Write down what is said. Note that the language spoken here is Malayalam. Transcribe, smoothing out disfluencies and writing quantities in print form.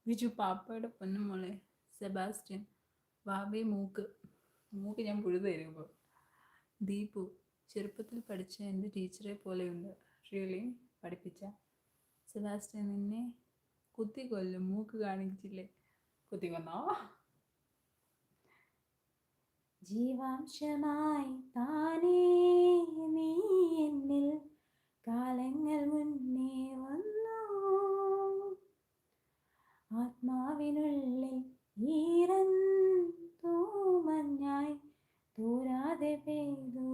വിജു പാപ്പയുടെ പൊന്നുമോളെ സെബാസ്റ്റ്യൻ വാവേ മൂക്ക് മൂക്ക് ഞാൻ പുഴുതു തരും ഇപ്പോൾ. ദീപു ചെറുപ്പത്തിൽ പഠിച്ച എൻ്റെ ടീച്ചറെ പോലെയുണ്ട്. റിയലി? പഠിപ്പിച്ച സെബാസ്റ്റ്യൻ നിന്നെ കുത്തി കൊല്ലും മൂക്ക് കാണിച്ചില്ലേ. കുത്തി കൊന്നോ? ജീവാംശമായി താനേ നീ എന്നിൽ കാലങ്ങൾ മുന്നേ വന്നു. ആത്മാവിനുള്ളിൽ ഈറൻ തൂമഞ്ഞായി തൂരാതെ പെയ്തു